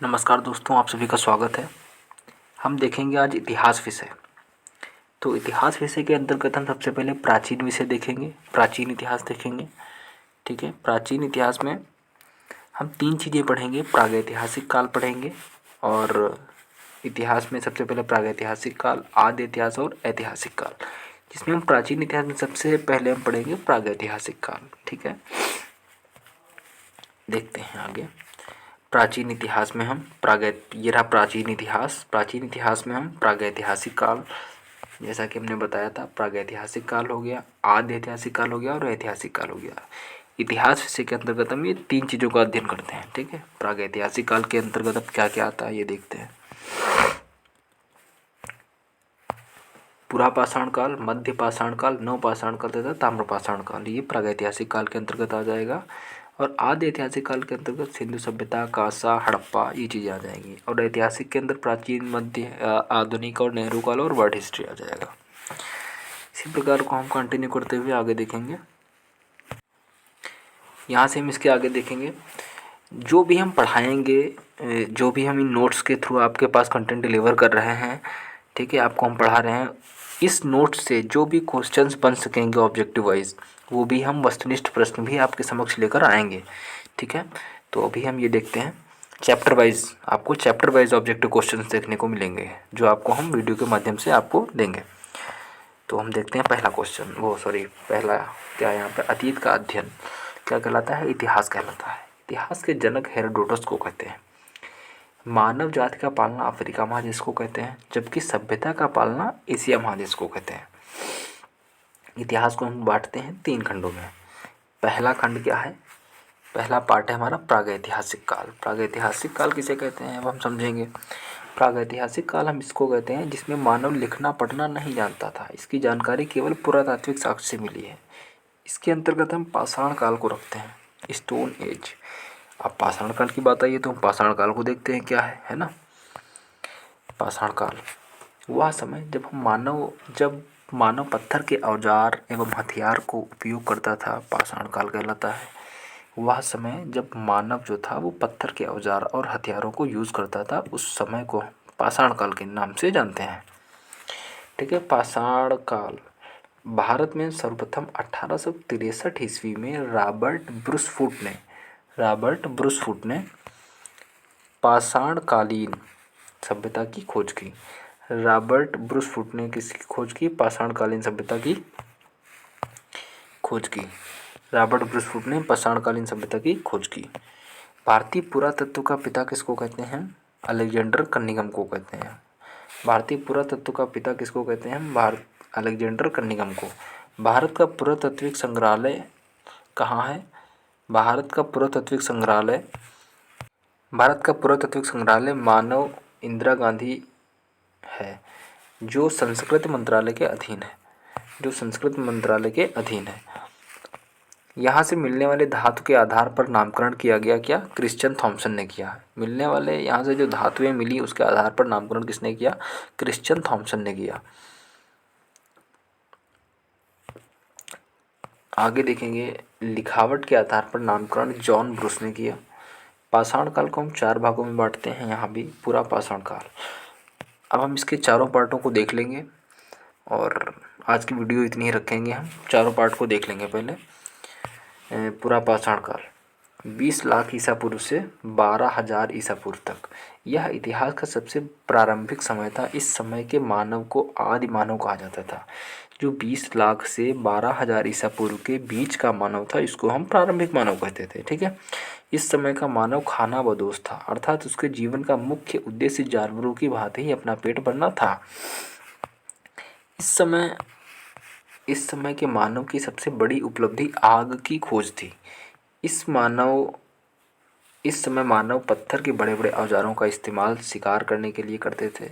नमस्कार दोस्तों, आप सभी का स्वागत है। हम देखेंगे आज इतिहास विषय। तो इतिहास विषय के अंतर्गत हम सबसे पहले प्राचीन विषय देखेंगे, प्राचीन इतिहास देखेंगे। ठीक है, प्राचीन इतिहास में हम तीन चीज़ें पढ़ेंगे। प्रागैतिहासिक काल पढ़ेंगे और इतिहास में सबसे पहले प्रागैतिहासिक काल, आद्य इतिहास और ऐतिहासिक काल, जिसमें हम प्राचीन इतिहास में सबसे पहले हम पढ़ेंगे प्रागैतिहासिक काल। ठीक है, देखते हैं आगे। प्राचीन इतिहास में हम ये रहा प्राचीन इतिहास में हम प्रागैतिहासिक काल, जैसा कि हमने बताया था, प्रागैतिहासिक काल हो गया, आद्य ऐतिहासिक काल हो गया और ऐतिहासिक काल हो गया। इतिहास विषय के अंतर्गत हम ये तीन चीज़ों का अध्ययन करते हैं। ठीक है, प्रागैतिहासिक काल के अंतर्गत अब क्या क्या आता है ये देखते हैं। पुरापाषाण काल, मध्य पाषाण काल, नवपाषाण काल तथा ताम्रपाषाण काल, ये प्रागैतिहासिक काल के अंतर्गत आ जाएगा। और आद्य ऐतिहासिक काल के अंतर्गत सिंधु सभ्यता, कांसा, हड़प्पा, ये चीज़ें आ जाएंगी। और ऐतिहासिक के अंदर प्राचीन, मध्य, आधुनिक और नेहरू काल और वर्ल्ड हिस्ट्री आ जाएगा। इसी प्रकार को हम कंटिन्यू करते हुए आगे देखेंगे। यहाँ से हम इसके आगे देखेंगे, जो भी हम पढ़ाएंगे, जो भी हम इन नोट्स के थ्रू आपके पास कंटेंट डिलीवर कर रहे हैं, ठीक है, आपको हम पढ़ा रहे हैं, इस नोट से जो भी क्वेश्चंस बन सकेंगे ऑब्जेक्टिव वाइज, वो भी हम वस्तुनिष्ठ प्रश्न भी आपके समक्ष लेकर आएंगे। ठीक है, तो अभी हम ये देखते हैं चैप्टर वाइज, आपको चैप्टर वाइज ऑब्जेक्टिव क्वेश्चंस देखने को मिलेंगे, जो आपको हम वीडियो के माध्यम से आपको देंगे। तो हम देखते हैं पहला क्वेश्चन, पहला क्या है यहाँ पर, अतीत का अध्ययन क्या कहलाता है? इतिहास कहलाता है। इतिहास के जनक हेरोडोटस को कहते हैं। मानव जाति का पालना अफ्रीका महादेश को कहते हैं, जबकि सभ्यता का पालना एशिया महादेश को कहते हैं। इतिहास को हम बांटते हैं तीन खंडों में। पहला खंड क्या है? पहला पार्ट है हमारा प्रागैतिहासिक काल। प्रागैतिहासिक काल किसे कहते हैं अब हम समझेंगे। प्रागैतिहासिक काल हम इसको कहते हैं जिसमें मानव लिखना पढ़ना नहीं जानता था, इसकी जानकारी केवल पुरातात्विक साक्ष्य से मिली है। इसके अंतर्गत हम पाषाण काल को रखते हैं, स्टोन एज। अब पाषाण काल की बात आई है तो हम पाषाण काल को देखते हैं क्या है ना। पाषाण काल वह समय जब मानव पत्थर के औजार एवं हथियार को उपयोग करता था, पाषाण काल कहलाता है। वह समय जब मानव जो था वो पत्थर के औजार और हथियारों को यूज़ करता था, उस समय को पाषाण काल के नाम से जानते हैं। ठीक है, पाषाण काल भारत में सर्वप्रथम 1863 ईस्वी में रॉबर्ट ब्रूसफुट ने पाषाणकालीन सभ्यता की खोज की। रॉबर्ट ब्रूसफुट ने किसकी खोज की? पाषाणकालीन सभ्यता की खोज की। रॉबर्ट ब्रूसफुट ने पाषाणकालीन सभ्यता की खोज की। भारतीय पुरातत्व का पिता किसको कहते हैं? अलेक्जेंडर कनिंघम को कहते हैं। भारतीय पुरातत्व का पिता किसको कहते हैं? अलेक्जेंडर कनिंघम को। भारत का पुरातात्विक संग्रहालय कहाँ है? भारत का पुरातात्विक संग्रहालय मानव इंदिरा गांधी है, जो संस्कृति मंत्रालय के अधीन है। यहाँ से मिलने वाले धातु के आधार पर नामकरण किया गया, क्या? क्रिश्चियन थॉमसन ने किया। मिलने वाले यहाँ से जो धातुएं मिली उसके आधार पर नामकरण किसने किया? क्रिश्चियन थॉमसन ने किया। आगे देखेंगे, लिखावट के आधार पर नामकरण जॉन ब्रूस ने किया। पाषाण काल को हम 4 भागों में बांटते हैं, यहाँ भी पूरा पाषाण काल। अब हम इसके चारों पार्टों को देख लेंगे और आज की वीडियो इतनी ही रखेंगे। हम चारों पार्ट को देख लेंगे। पहले पूरा पाषाण काल 20 लाख ईसा पूर्व से 12,000 ईसा पूर्व तक, यह इतिहास का सबसे प्रारंभिक समय था। इस समय के मानव को आदि मानव कहा जाता था। जो 20 लाख से 12,000 ईसा पूर्व के बीच का मानव था, इसको हम प्रारंभिक मानव कहते थे। ठीक है, इस समय का मानव खानाबदोश था, अर्थात उसके जीवन का मुख्य उद्देश्य जानवरों की भांति ही अपना पेट भरना था। इस समय के मानव की सबसे बड़ी उपलब्धि आग की खोज थी। इस समय मानव पत्थर के बड़े बड़े औजारों का इस्तेमाल शिकार करने के लिए करते थे।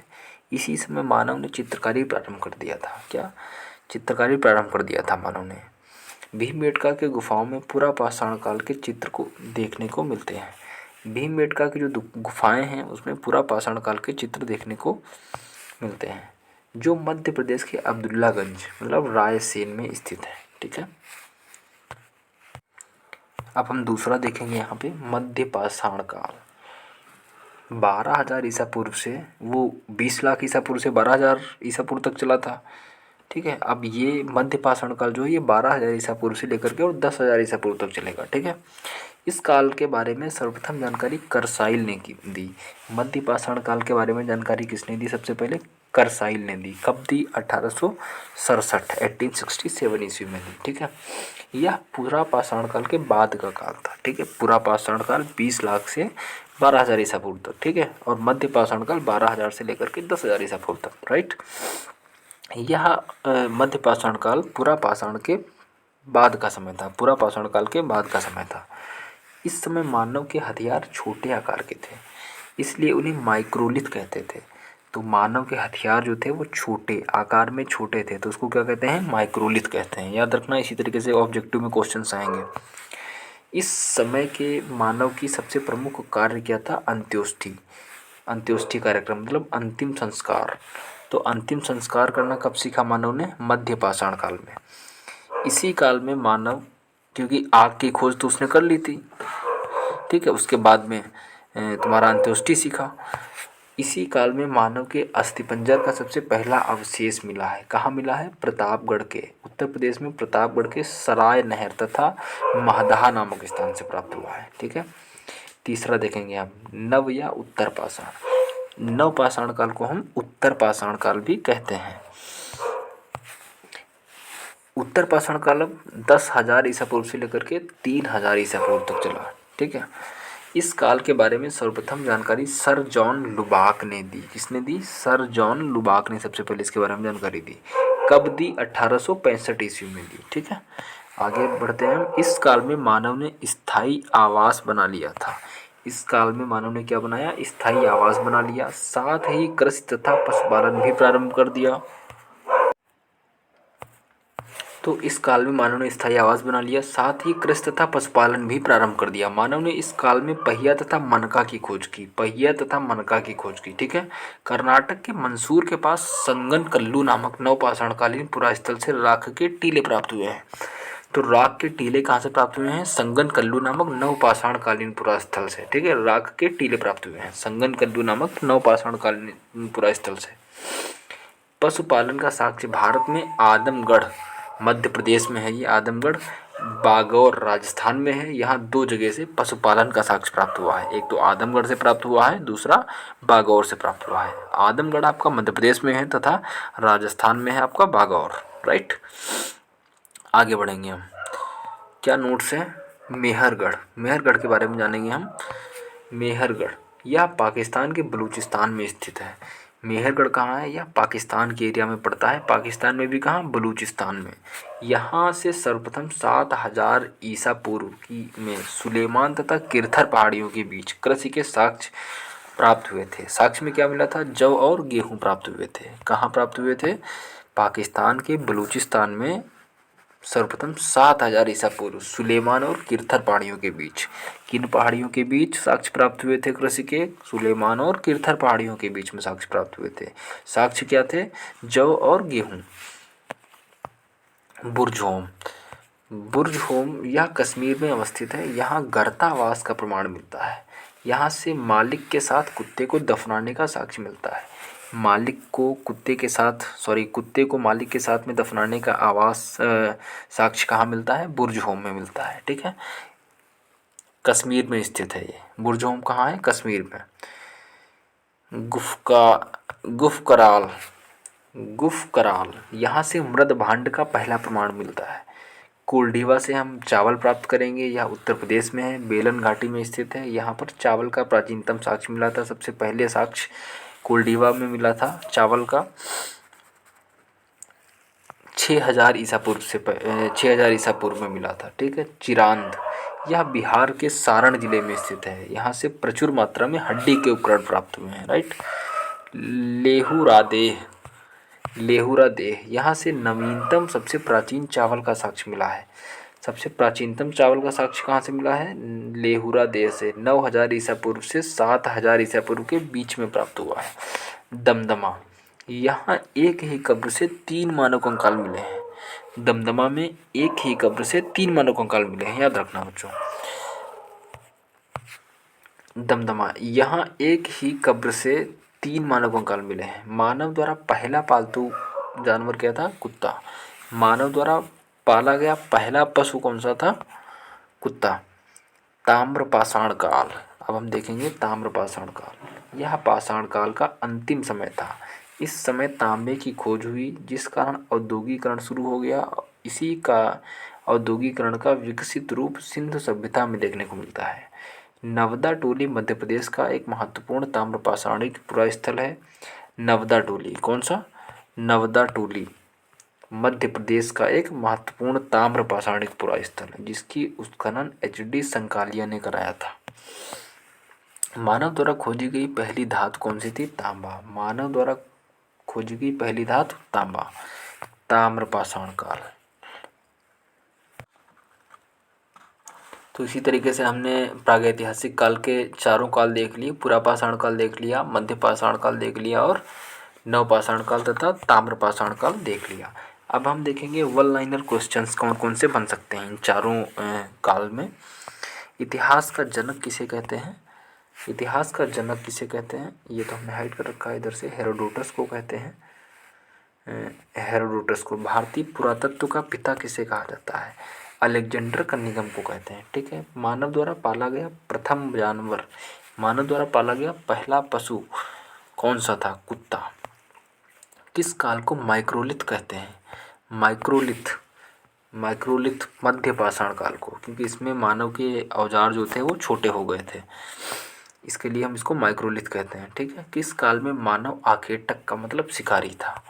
इसी समय मानव ने चित्रकारी प्रारंभ कर दिया था। क्या? चित्रकारी प्रारंभ कर दिया था मानव ने। भीमबेटका के गुफाओं में पूरा पाषाण काल के चित्र को देखने को मिलते हैं। भीमबेटका की जो गुफाएं हैं उसमें पूरा पाषाण काल के चित्र देखने को मिलते हैं, जो मध्य प्रदेश के अब्दुल्लागंज मतलब रायसेन में स्थित है। ठीक है, अब हम दूसरा देखेंगे यहाँ पे मध्य पाषाण काल। 12,000 ईसा पूर्व से वो 20 लाख ईसा पूर्व से 12,000 ईसा पूर्व तक चला था। ठीक है, अब ये मध्य पाषाण काल जो है ये 12,000 ईसा पूर्व से लेकर के और 10,000 ईसा पूर्व तक चलेगा। ठीक है, इस काल के बारे में सर्वप्रथम जानकारी करसाइल ने की दी। मध्य पाषाण काल के बारे में जानकारी किसने दी? सबसे पहले करसाइल ने दी। कब दी? 1867 ईस्वी में दी। ठीक है, यह पूरा पाषाण काल के बाद का काल था। ठीक है, पूरा पाषाण काल 20 लाख से 12,000 ईसा पूर्व तक। ठीक है, और मध्य पाषाण काल 12,000 से लेकर के 10,000 ईसा पूर्व तक। राइट, यह मध्य पाषाण काल पूरा पाषाण के बाद का समय था। पूरा पाषाण काल के बाद का समय था। इस समय मानव के हथियार छोटे आकार के थे, इसलिए उन्हें माइक्रोलिथ कहते थे। तो मानव के हथियार जो थे वो छोटे आकार में छोटे थे, तो उसको क्या कहते हैं? माइक्रोलिथ कहते हैं। याद रखना, इसी तरीके से ऑब्जेक्टिव में क्वेश्चंस आएंगे। इस समय के मानव की सबसे प्रमुख कार्य क्या था? अंत्योष्ठि। अंत्योष्ठि कार्यक्रम मतलब अंतिम संस्कार। तो अंतिम संस्कार करना कब सीखा मानव ने? मध्य पाषाण काल में। इसी काल में मानव, क्योंकि आग की खोज तो उसने कर ली थी, ठीक है, उसके बाद में तुम्हारा अंत्योष्टि सीखा। इसी काल में मानव के अस्थिपंजर का सबसे पहला अवशेष मिला है। कहाँ मिला है? प्रतापगढ़ के, उत्तर प्रदेश में प्रतापगढ़ के सराय नहर तथा महदहा नामक स्थान से प्राप्त हुआ है। ठीक है, तीसरा देखेंगे हम नव या उत्तर पाषाण। नव पाषाण काल को हम उत्तर पाषाण काल भी कहते हैं। उत्तर पाषाण काल अब 10,000 ईसा पूर्व से लेकर के 3,000 ईसा पूर्व तक चला। ठीक है, इस काल के बारे में सर्वप्रथम जानकारी सर जॉन लुबाक ने दी। किसने दी? सर जॉन लुबाक ने सबसे पहले इसके बारे में जानकारी दी। कब दी? 1865 ईस्वी में दी। ठीक है, आगे बढ़ते हैं हम। इस काल में मानव ने स्थायी आवास बना लिया था। इस काल में मानव ने क्या बनाया? स्थायी आवास बना लिया। साथ ही कृषि तथा पशुपालन भी प्रारंभ कर दिया। तो इस काल में मानव ने स्थायी आवास बना लिया, साथ ही कृषि तथा पशुपालन भी प्रारंभ कर दिया। मानव ने इस काल में पहिया तथा मनका की खोज की। पहिया तथा मनका की खोज की। ठीक है, कर्नाटक के मंसूर के पास संगन कल्लू नामक नवपाषाणकालीन पुरास्थल से राख के टीले प्राप्त हुए हैं। तो राख के टीले कहाँ से प्राप्त हुए हैं? संगन कल्लू नामक नवपाषाणकालीन पुरास्थल से। ठीक है, राख के टीले प्राप्त हुए हैं संगन कल्लू नामक नवपाषाणकालीन पुरास्थल से। पशुपालन का साक्ष्य भारत में आदमगढ़, मध्य प्रदेश में है ये आदमगढ़, बागौर राजस्थान में है। यहाँ दो जगह से पशुपालन का साक्ष्य प्राप्त हुआ है। एक तो आदमगढ़ से प्राप्त हुआ है, दूसरा बागौर से प्राप्त हुआ है। आदमगढ़ आपका मध्य प्रदेश में है तथा राजस्थान में है आपका बागौर। राइट, आगे बढ़ेंगे हम। क्या नोट्स है? मेहरगढ़। मेहरगढ़ के बारे में जानेंगे हम। मेहरगढ़ यह पाकिस्तान के बलूचिस्तान में स्थित है। मेहरगढ़ कहाँ है? यह पाकिस्तान के एरिया में पड़ता है। पाकिस्तान में भी कहाँ? बलूचिस्तान में। यहाँ से सर्वप्रथम 7,000 ईसा पूर्व की में सुलेमान तथा किरथर पहाड़ियों के बीच कृषि के साक्ष्य प्राप्त हुए थे। साक्ष्य में क्या मिला था? जौ और गेहूँ प्राप्त हुए थे। कहाँ प्राप्त हुए थे? पाकिस्तान के बलूचिस्तान में सर्वप्रथम 7,000 ईसा पूर्व सुलेमान और किरथर पहाड़ियों के बीच। किन पहाड़ियों के बीच साक्ष्य प्राप्त हुए थे कृषि के? सुलेमान और किरथर पहाड़ियों के बीच में साक्ष्य प्राप्त हुए थे। साक्ष्य क्या थे? जौ और गेहूं। बुर्जहोम। बुर्जहोम यह कश्मीर में अवस्थित है। यहाँ गर्तावास का प्रमाण मिलता है। यहाँ से मालिक के साथ कुत्ते को दफनाने का साक्ष्य मिलता है। मालिक को कुत्ते के साथ कुत्ते को मालिक के साथ में दफनाने का आवास साक्ष्य कहाँ मिलता है? बुर्जहोम में मिलता है। ठीक है, कश्मीर में स्थित है ये। बुर्जहोम कहाँ है? कश्मीर में। गुफकराल। गुफकराल यहाँ से मृद भांड का पहला प्रमाण मिलता है। कोल्डीवा से हम चावल प्राप्त करेंगे। यह उत्तर प्रदेश में है, बेलन घाटी में स्थित है। यहाँ पर चावल का प्राचीनतम साक्ष्य मिला था। सबसे पहले साक्ष्य कोल्डीवा में मिला था चावल का। 6,000 ईसा पूर्व से 6,000 ईसा पूर्व में मिला था। ठीक है, चिरांद यह बिहार के सारण जिले में स्थित है। यहाँ से प्रचुर मात्रा में हड्डी के उपकरण प्राप्त हुए हैं। राइट, लेहुरादेह। लेहुरादेह यहाँ से नवीनतम सबसे प्राचीन चावल का साक्ष्य मिला है। सबसे प्राचीनतम चावल का साक्ष्य कहाँ से मिला है? लेहुरादेह से। 9,000 ईसा पूर्व से 7,000 ईसा पूर्व के बीच में प्राप्त हुआ है। दमदमा यहाँ एक ही कब्र से 3 मानव कंकाल मिले हैं। दमदमा में एक ही कब्र से 3 मानव कंकाल मिले हैं, याद रखना बच्चों। दमदमा। यहाँ एक ही कब्र से 3 मानव कंकाल मिले हैं। मानव द्वारा पहला पालतू जानवर क्या था? कुत्ता। मानव द्वारा पाला गया पहला पशु कौन सा था? कुत्ता। ताम्रपाषाण काल। अब हम देखेंगे ताम्रपाषाण काल। यह पाषाण काल का अंतिम समय था। इस समय तांबे की खोज हुई, जिस कारण औद्योगिकरण शुरू हो गया। इसी का औद्योगिकरण का विकसित रूप सिंधु सभ्यता में देखने को मिलता है। नवदा टोली मध्य प्रदेश का एक महत्वपूर्ण ताम्रपाषाणिक पुरास्थल है। नवदा टोली कौन सा? नवदा टोली मध्य प्रदेश का एक महत्वपूर्ण ताम्रपाषाणिक पुरास्थल है, जिसकी उत्खनन एच.डी. संकालिया ने कराया था। मानव द्वारा खोजी गई पहली धातु कौन सी थी? तांबा। मानव द्वारा खोजी गई पहली धातु तांबा। ताम्रपाषाण काल। तो इसी तरीके से हमने प्रागैतिहासिक काल के चारों काल देख लिए। पुरापाषाण काल देख लिया, मध्य पाषाण काल देख लिया और नवपाषाण काल तथा ताम्रपाषाण काल देख लिया। अब हम देखेंगे वन लाइनर क्वेश्चंस कौन कौन से बन सकते हैं इन चारों काल में। इतिहास का जनक किसे कहते हैं? इतिहास का जनक किसे कहते हैं? ये तो हमने हाइड कर रखा है इधर से। हेरोडोटस को कहते हैं। हेरोडोटस को। भारतीय पुरातत्व का पिता किसे कहा जाता है? अलेक्जेंडर का निगम को कहते हैं। ठीक है। मानव द्वारा पाला गया प्रथम जानवर, मानव द्वारा पाला गया पहला पशु कौन सा था? कुत्ता। किस काल को माइक्रोलिथ कहते हैं? माइक्रोलिथ। माइक्रोलिथ मध्य पाषाण काल को, क्योंकि इसमें मानव के औजार जो थे वो छोटे हो गए थे, इसके लिए हम इसको माइक्रोलिथ कहते हैं। ठीक है। किस काल में मानव आखेटक का मतलब शिकारी था?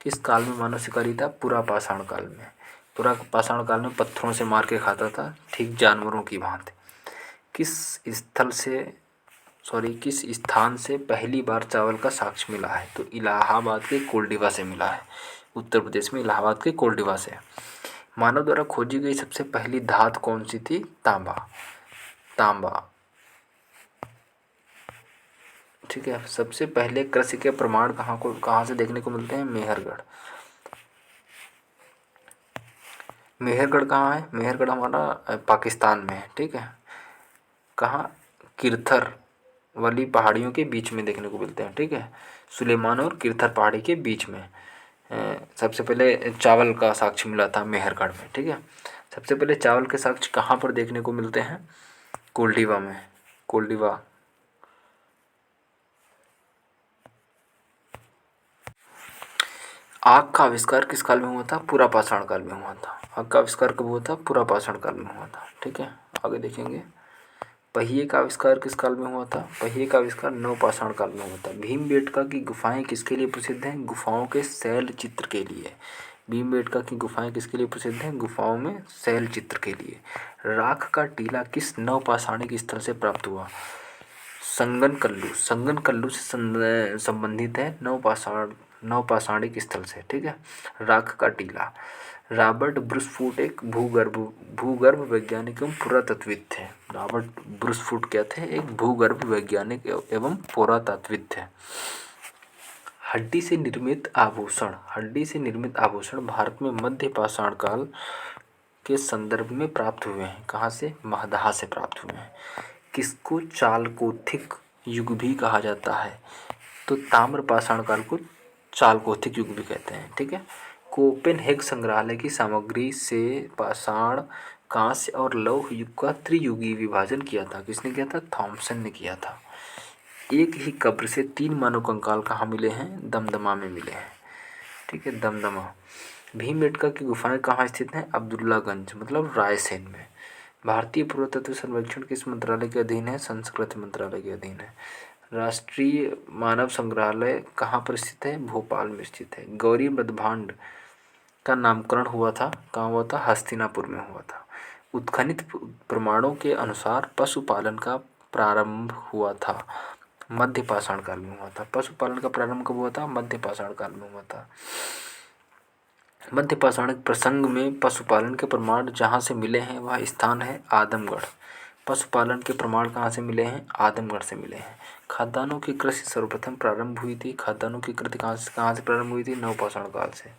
किस काल में मानव शिकारी था? पुरापाषाण काल में। पुरापाषाण काल में पत्थरों से मार के खाता था, ठीक जानवरों की भांति। किस स्थान से पहली बार चावल का साक्ष्य मिला है? तो इलाहाबाद के कोल्डिवा से मिला है। उत्तर प्रदेश में इलाहाबाद के कोल्डिवा से। मानव द्वारा खोजी गई सबसे पहली धातु कौन सी थी? तांबा। तांबा। ठीक है। सबसे पहले कृषि के प्रमाण कहाँ से देखने को मिलते हैं? मेहरगढ़। मेहरगढ़ कहाँ है? मेहरगढ़ हमारा पाकिस्तान में है। ठीक है। कहाँ? किरथर वाली पहाड़ियों के बीच में देखने को मिलते हैं। ठीक है। सुलेमान और किरथर पहाड़ी के बीच में सबसे पहले चावल का साक्ष्य मिला था मेहरगढ़ में। ठीक है। सबसे पहले चावल के साक्ष्य कहाँ पर देखने को मिलते हैं? कोल्डिवा में। कोल्डिवा। आग का आविष्कार किस काल में हुआ था? पुरापाषाण काल में हुआ था। आग का आविष्कार कब हुआ था? पुरापाषाण काल में हुआ था। ठीक है। आगे देखेंगे। पहिए का आविष्कार किस काल में हुआ था? पहिए का आविष्कार नवपाषाण काल में हुआ था। भीमबेटका की गुफाएं किसके लिए प्रसिद्ध हैं? गुफाओं के शैल चित्र के लिए। भीमबेटका की गुफाएं किसके लिए प्रसिद्ध हैं? गुफाओं में शैल चित्र के लिए। राख का टीला किस नवपाषाणिक स्थल से प्राप्त हुआ? संगनकल्लू। संगनकल्लू से संबंधित है नवपाषाणिक स्थल से। ठीक है। राख का टीला। रॉबर्ट ब्रूसफूट एक भूगर्भ वैज्ञानिक एवं पुरातत्वविद थे। रॉबर्ट ब्रूसफूट क्या थे? एक भूगर्भ वैज्ञानिक एवं पुरातत्वविद थे। हड्डी से निर्मित आभूषण। हड्डी से निर्मित आभूषण भारत में मध्य पाषाण काल के संदर्भ में प्राप्त हुए हैं। कहाँ से? महदहा से प्राप्त हुए हैं। किसको चालकोथिक युग भी कहा जाता है? तो ताम्रपाषाण काल को चालकोथिक युग भी कहते हैं। ठीक है। कोपेनहेग संग्रहालय की सामग्री से पाषाण, कांस्य और लौह युग का त्रियुगी विभाजन किया था। किसने किया था? थॉमसन ने किया था। एक ही कब्र से 3 मानव कंकाल कहाँ मिले हैं? दमदमा में मिले हैं। ठीक है। दमदमा। भीमबेटका की गुफाएं कहाँ स्थित हैं? अब्दुल्लागंज मतलब रायसेन में। भारतीय पुरातत्व सर्वेक्षण किस मंत्रालय के अधीन है? संस्कृति मंत्रालय के अधीन है। राष्ट्रीय मानव संग्रहालय कहाँ पर स्थित है? भोपाल में स्थित है। गौरी मृदभांड का नामकरण हुआ था, कहाँ हुआ था? हस्तिनापुर में हुआ था। उत्खनित प्रमाणों के अनुसार पशुपालन का प्रारंभ हुआ था, मध्य पाषाण काल में हुआ था। पशुपालन का प्रारंभ कब हुआ था? मध्य पाषाण काल में हुआ था। मध्य पाषाणिक प्रसंग में पशुपालन के प्रमाण जहाँ से मिले हैं वह स्थान है आदमगढ़। पशुपालन के प्रमाण कहाँ से मिले हैं? आदमगढ़ से मिले हैं। खाद्यान्नों की कृषि सर्वप्रथम प्रारंभ हुई थी। खाद्यान्नों की कृषि कहाँ से प्रारंभ हुई थी? नवपाषाण काल से।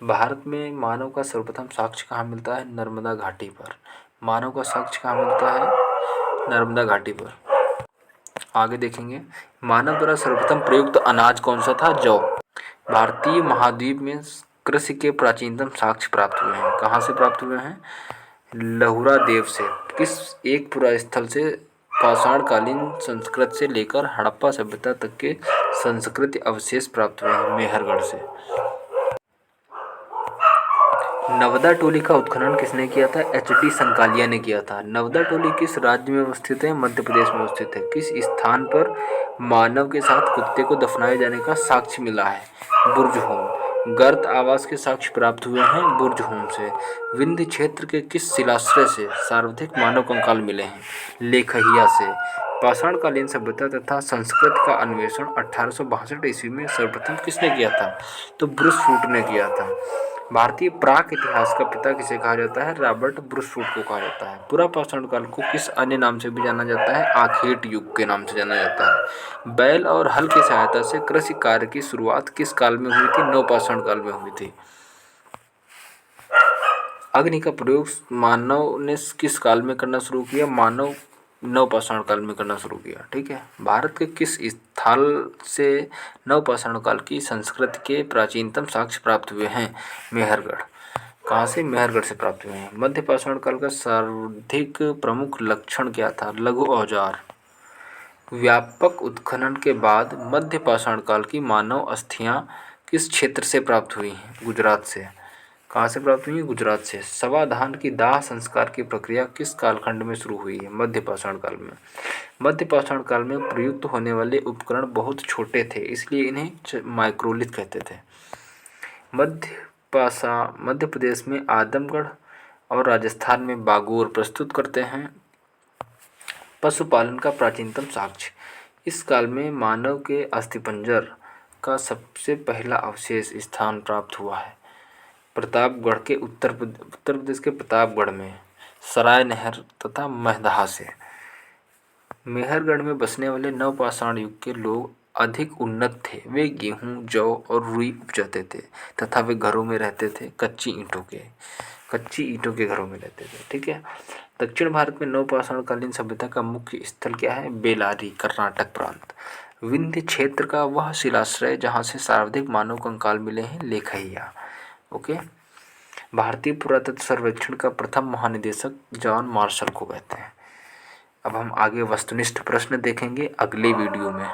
भारत में मानव का सर्वप्रथम साक्ष्य कहाँ मिलता है? नर्मदा घाटी पर। मानव का साक्ष्य कहाँ मिलता है? नर्मदा घाटी पर। आगे देखेंगे, मानव द्वारा सर्वप्रथम प्रयुक्त अनाज कौन सा था? जौ। भारतीय महाद्वीप में कृषि के प्राचीनतम साक्ष्य प्राप्त हुए हैं। कहाँ से प्राप्त हुए हैं? लहुरा देव से। किस एक पुरास्थल से? पाषाणकालीन संस्कृत से लेकर हड़प्पा सभ्यता तक के संस्कृति अवशेष प्राप्त हुए हैं। मेहरगढ़ से। नवदा टोली का उत्खनन किसने किया था? एच.डी. संकालिया ने किया था। नवदा टोली किस राज्य में अवस्थित है? मध्य प्रदेश में अवस्थित है। किस स्थान पर मानव के साथ कुत्ते को दफनाए जाने का साक्ष्य मिला है? बुर्जहोम। गर्त आवास के साक्ष्य प्राप्त हुए हैं बुर्जहोम से। विंध्य क्षेत्र के किस शिलाश्रय से सर्वाधिक मानव कंकाल मिले हैं? लेखहिया से। पाषाणकालीन सभ्यता तथा संस्कृत का अन्वेषण 1862 ईस्वी में सर्वप्रथम किसने किया था? तो ब्रूसफूट ने किया था। भारतीय प्राक इतिहास का पिता किसे कहा जाता है? रॉबर्ट ब्रूसफूट को कहा जाता है। पूरा पाषाण काल को किस अन्य नाम से भी जाना जाता है? आखेट युग के नाम से जाना जाता है। बैल और हल की सहायता से कृषि कार्य की शुरुआत किस काल में हुई थी? नवपाषाण काल में हुई थी। अग्नि का प्रयोग मानव ने किस काल में करना शुरू किया? मानव नवपाषाण काल में करना शुरू किया। ठीक है। भारत के किस स्थल से नवपाषाण काल की संस्कृति के प्राचीनतम साक्ष्य प्राप्त हुए हैं? मेहरगढ़। कहाँ से? मेहरगढ़ से प्राप्त हुए हैं। मध्य पाषाण काल का सर्वाधिक प्रमुख लक्षण क्या था? लघु औजार। व्यापक उत्खनन के बाद मध्य पाषाण काल की मानव अस्थियां किस क्षेत्र से प्राप्त हुई हैं? गुजरात से। कहाँ से प्राप्त हुई है? गुजरात से। सवाधान की दाह संस्कार की प्रक्रिया किस कालखंड में शुरू हुई है? मध्य पाषाण काल में। मध्य पाषाण काल में प्रयुक्त होने वाले उपकरण बहुत छोटे थे, इसलिए इन्हें माइक्रोलिथ कहते थे। मध्य प्रदेश में आदमगढ़ और राजस्थान में बागोर प्रस्तुत करते हैं पशुपालन का प्राचीनतम साक्ष्य। इस काल में मानव के अस्थिपंजर का सबसे पहला अवशेष स्थान प्राप्त हुआ है प्रतापगढ़ के उत्तर प्रदेश के प्रतापगढ़ में सराय नहर तथा महदहा से। मेहरगढ़ में बसने वाले नवपाषाण युग के लोग अधिक उन्नत थे। वे गेहूं, जौ और रुई उपजाते थे तथा वे घरों में रहते थे कच्ची ईंटों के घरों में रहते थे। ठीक है। दक्षिण भारत में नवपाषाणकालीन सभ्यता का मुख्य स्थल क्या है? बेलारी, कर्नाटक प्रांत। विंध्य क्षेत्र का वह शिलाश्रय जहाँ से सर्वाधिक मानव कंकाल मिले हैं? लेखहिया। ओके। भारतीय पुरातत्व सर्वेक्षण का प्रथम महानिदेशक जॉन मार्शल को कहते हैं। अब हम आगे वस्तुनिष्ठ प्रश्न देखेंगे अगले वीडियो में।